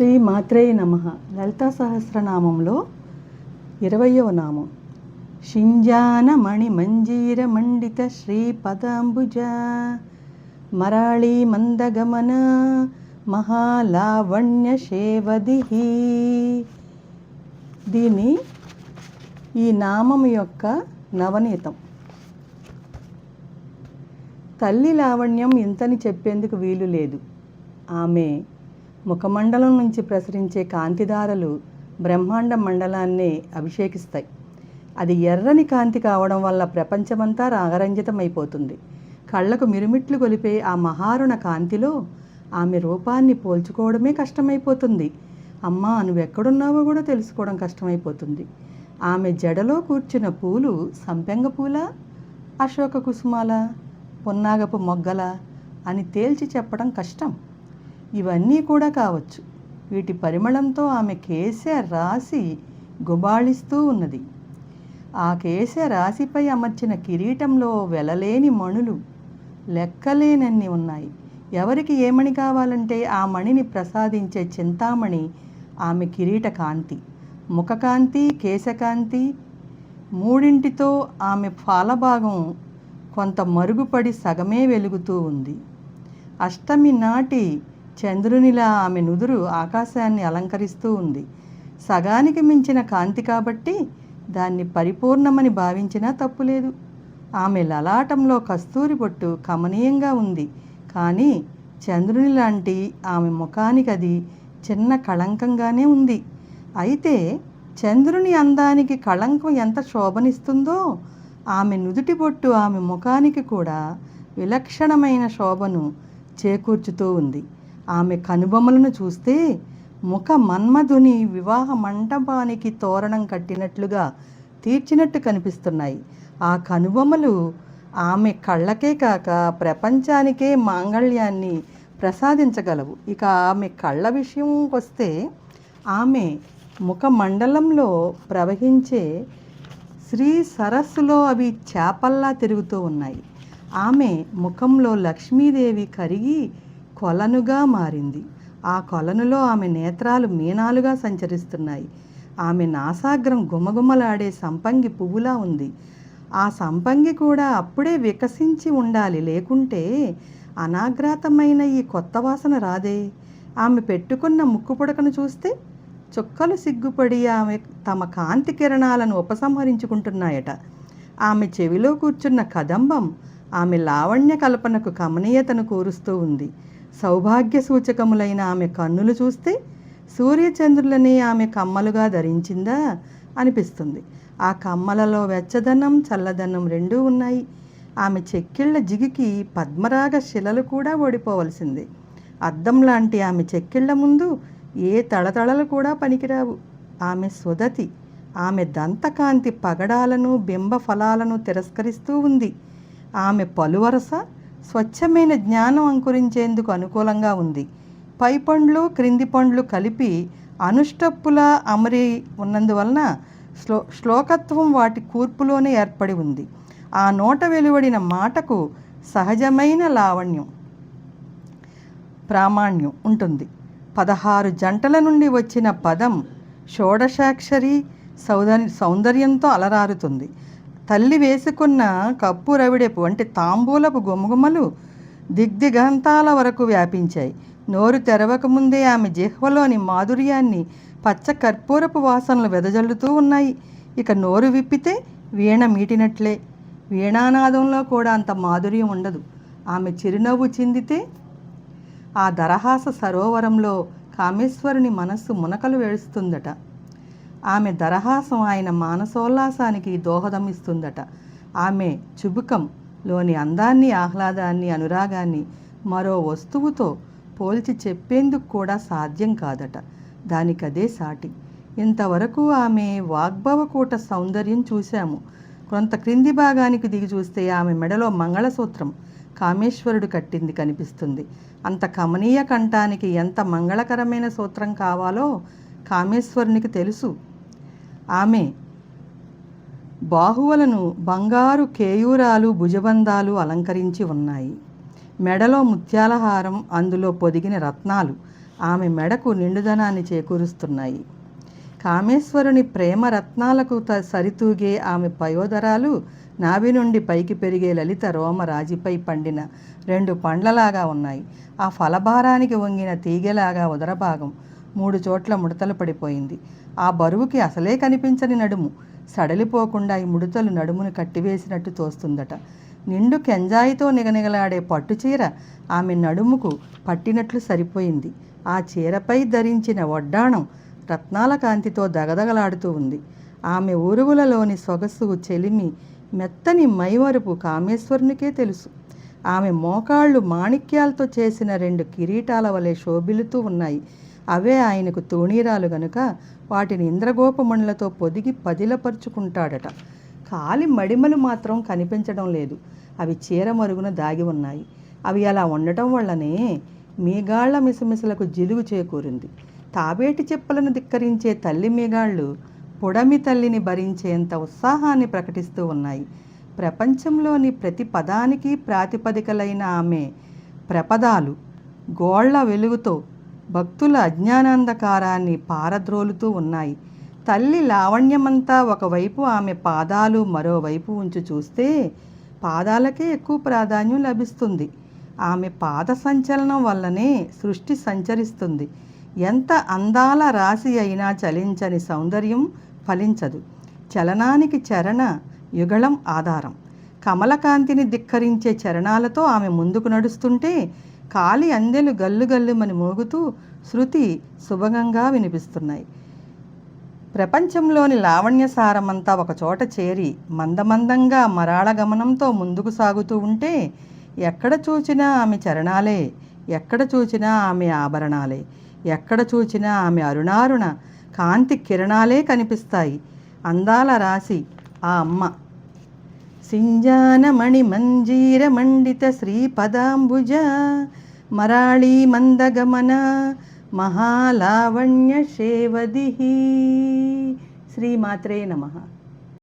శ్రీ మాత్రే నమః. లలితా సహస్రనామంలో 20వ నామం షింజానమణి మంజీర మండిత శ్రీపదాంబుజ మరాళీ మందగమన మహాలావణ్య శేవదిహి. దీని ఈ నామం యొక్క నవనీతం. తల్లి లావణ్యం ఇంతని చెప్పేందుకు వీలు లేదు. ఆమె ముఖమండలం నుంచి ప్రసరించే కాంతిధారలు బ్రహ్మాండ మండలాన్ని అభిషేకిస్తాయి. అది ఎర్రని కాంతి కావడం వల్ల ప్రపంచమంతా రాగరంజితమైపోతుంది. కళ్ళకు మిరుమిట్లు గొలిపే ఆ మహారుణ కాంతిలో ఆమె రూపాన్ని పోల్చుకోవడమే కష్టమైపోతుంది. అమ్మా, నువ్వెక్కడున్నావో కూడా తెలుసుకోవడం కష్టమైపోతుంది. ఆమె జడలో కూర్చున్న పూలు సంపెంగ పూల, అశోక కుసుమాల, పొన్నాగపు మొగ్గల అని తేల్చి చెప్పడం కష్టం. ఇవన్నీ కూడా కావచ్చు. వీటి పరిమళంతో ఆమె కేశ రాశి గుబాళిస్తూ ఉన్నది. ఆ కేశ రాశిపై అమర్చిన కిరీటంలో వెలలేని మణులు లెక్కలేనన్ని ఉన్నాయి. ఎవరికి ఏ మణి కావాలంటే ఆ మణిని ప్రసాదించే చింతామణి ఆమె కిరీట కాంతి. ముఖకాంతి, కేశకాంతి మూడింటితో ఆమె ఫాలభాగం కొంత మరుగుపడి సగమే వెలుగుతూ ఉంది. అష్టమి నాటి చంద్రునిలా ఆమె నుదురు ఆకాశాన్ని అలంకరిస్తూ ఉంది. సగానికి మించిన కాంతి కాబట్టి దాన్ని పరిపూర్ణమని భావించినా తప్పులేదు. ఆమె లలాటంలో కస్తూరి బొట్టు కమనీయంగా ఉంది. కానీ చంద్రుని లాంటి ఆమె ముఖానికి అది చిన్న కళంకంగానే ఉంది. అయితే చంద్రుని అందానికి కళంకం ఎంత శోభనిస్తుందో ఆమె నుదుటి బొట్టు ఆమె ముఖానికి కూడా విలక్షణమైన శోభను చేకూర్చుతూ ఉంది. ఆమె కనుబొమ్మలను చూస్తే ముఖ మన్మధుని వివాహ మంటపానికి తోరణం కట్టినట్లుగా తీర్చినట్టు కనిపిస్తున్నాయి. ఆ కనుబొమ్మలు ఆమె కళ్ళకే కాక ప్రపంచానికే మాంగళ్యాన్ని ప్రసాదించగలవు. ఇక ఆమె కళ్ళ విషయం వస్తే ఆమె ముఖ మండలంలో ప్రవహించే శ్రీ సరస్సులో అవి చేపల్లా తిరుగుతూ ఉన్నాయి. ఆమె ముఖంలో లక్ష్మీదేవి కరిగి కొలనుగా మారింది. ఆ కొలనులో ఆమె నేత్రాలు మీనాలుగా సంచరిస్తున్నాయి. ఆమె నాసాగ్రం గుమగుమలాడే సంపంగి పువ్వులా ఉంది. ఆ సంపంగి కూడా అప్పుడే వికసించి ఉండాలి, లేకుంటే అనాగ్రాతమైన ఈ కొత్త వాసన రాదే. ఆమె పెట్టుకున్న ముక్కు పుడకను చూస్తే చుక్కలు సిగ్గుపడి ఆమె తమ కాంతి కిరణాలను ఉపసంహరించుకుంటున్నాయట. ఆమె చెవిలో కూర్చున్న కదంబం ఆమె లావణ్య కల్పనకు కమనీయతను కూరుస్తూ ఉంది. సౌభాగ్య సూచకములైన ఆమె కన్నులు చూస్తే సూర్యచంద్రులని ఆమె కమ్మలుగా ధరించిందా అనిపిస్తుంది. ఆ కమ్మలలో వెచ్చదనం, చల్లదనం రెండూ ఉన్నాయి. ఆమె చెక్కిళ్ళ జిగికి పద్మరాగ శిలలు కూడా ఓడిపోవలసిందే. అద్దం లాంటి ఆమె చెక్కిళ్ళ ముందు ఏ తళతళలు కూడా పనికిరావు. ఆమె సుదతి. ఆమె దంతకాంతి పగడాలను, బింబ ఫలాలను తిరస్కరిస్తూ ఉంది. ఆమె పలువరస స్వచ్ఛమైన జ్ఞానం అంకురించేందుకు అనుకూలంగా ఉంది. పై పండ్లు, క్రింది పండ్లు కలిపి అనుష్టప్పులా అమరి ఉన్నందువలన శ్లోకత్వం వాటి కూర్పులోనే ఏర్పడి ఉంది. ఆ నోట వెలువడిన మాటకు సహజమైన లావణ్యం, ప్రామాణ్యం ఉంటుంది. 16 జంటల నుండి వచ్చిన పదం షోడశాక్షరి సౌందర్యంతో అలరారుతుంది. తల్లి వేసుకున్న కప్పు రవిడెపు అంటే తాంబూలపు గుమగుమలు దిగ్దిగంతాల వరకు వ్యాపించాయి. నోరు తెరవకముందే ఆమె జిహ్వలోని మాధుర్యాన్ని పచ్చ కర్పూరపు వాసనలు వెదజల్లుతూ ఉన్నాయి. ఇక నోరు విప్పితే వీణ మీటినట్లే. వీణానాదంలో కూడా అంత మాధుర్యం ఉండదు. ఆమె చిరునవ్వు చిందితే ఆ దరహాస సరోవరంలో కామేశ్వరుని మనస్సు మునకలు వేస్తుందట. ఆమె దరహాసం ఆయన మానసోల్లాసానికి దోహదమిస్తుందట. ఆమె చుబుకంలోని అందాన్ని, ఆహ్లాదాన్ని, అనురాగాన్ని మరో వస్తువుతో పోల్చి చెప్పేందుకు కూడా సాధ్యం కాదట. దానికదే సాటి. ఇంతవరకు ఆమె వాగ్భవకూట సౌందర్యం చూశాము. కొంత క్రింది భాగానికి దిగి చూస్తే ఆమె మెడలో మంగళసూత్రం కామేశ్వరుడు కట్టింది కనిపిస్తుంది. అంత కమనీయ కంఠానికి ఎంత మంగళకరమైన సూత్రం కావాలో కామేశ్వరునికి తెలుసు. ఆమె బాహువులను బంగారు కేయూరాలు, భుజబంధాలు అలంకరించి ఉన్నాయి. మెడలో ముత్యాలహారం, అందులో పొదిగిన రత్నాలు. ఆమె మెడకు నిండుదనాన్ని చేకూరుస్తున్నాయి. కామేశ్వరుని ప్రేమ రత్నాలకు సరితూగే ఆమె పయోదరాలు నాభి నుండి పైకి పెరిగే లలిత రోమ రాజిపై పండిన 2 పండ్లలాగా ఉన్నాయి. ఆ ఫలభారానికి వంగిన తీగెలాగా ఉదరభాగం 3 చోట్ల ముడతలు పడిపోయింది. ఆ బరువుకి అసలే కనిపించని నడుము సడలిపోకుండా ఈ ముడతలు నడుమును కట్టివేసినట్టు తోస్తుందట. నిండు కెంజాయితో నిగనిగలాడే పట్టుచీర ఆమె నడుముకు పట్టినట్లు సరిపోయింది. ఆ చీరపై ధరించిన వడ్డాణం రత్నాల కాంతితో దగదగలాడుతూ ఉంది. ఆమె ఊరువులలోని సొగసు, చెలిమి, మెత్తని మైమరుపు కామేశ్వరునికే తెలుసు. ఆమె మోకాళ్ళు మాణిక్యాలతో చేసిన 2 కిరీటాల వలె శోభిలుతూ ఉన్నాయి. అవే ఆయనకు తూణీరాలు గనుక వాటిని ఇంద్రగోపమణులతో పొదిగి పదిలపరుచుకుంటాడట. కాలి మడిమలు మాత్రం కనిపించడం లేదు. అవి చీర మరుగున దాగి ఉన్నాయి. అవి అలా ఉండటం వల్లనే మీగాళ్ల మిసమిసలకు జిలుగు చేకూరింది. తాబేటి చెప్పులను ధిక్కరించే తల్లి మీగాళ్ళు పుడమి తల్లిని భరించేంత ఉత్సాహాన్ని ప్రకటిస్తూ ఉన్నాయి. ప్రపంచంలోని ప్రతి పదానికి ప్రాతిపదికలైన ఆమె ప్రపదాలు గోళ్ల వెలుగుతో భక్తుల అజ్ఞానాంధకారాన్ని పారద్రోలుతూ ఉన్నాయి. తల్లి లావణ్యమంతా ఒకవైపు, ఆమె పాదాలు మరోవైపు ఉంచి చూస్తే పాదాలకే ఎక్కువ ప్రాధాన్యం లభిస్తుంది. ఆమె పాద సంచలనం వల్లనే సృష్టి సంచరిస్తుంది. ఎంత అందాల రాశి అయినా చలించని సౌందర్యం ఫలించదు. చలనానికి చరణ యుగళం ఆధారం. కమలకాంతిని ధిక్కరించే చరణాలతో ఆమె ముందుకు నడుస్తుంటే కాలి అందెలు గల్లు గల్లుమని మోగుతూ శృతి శుభంగా వినిపిస్తున్నాయి. ప్రపంచంలోని లావణ్యసారమంతా ఒకచోట చేరి మందమందంగా మరాళ గమనంతో ముందుకు సాగుతూ ఉంటే ఎక్కడ చూచినా ఆమె చరణాలే, ఎక్కడ చూచినా ఆమె ఆభరణాలే, ఎక్కడ చూచినా ఆమె అరుణారుణ కాంతి కిరణాలే కనిపిస్తాయి. అందాల రాశి ఆ అమ్మ. సింజానమణి మంజీర మండిత శ్రీపదాంబుజ మరాళీ మందగమన మహాలావణ్య శేవదిహి. శ్రీమాత్రే నమః.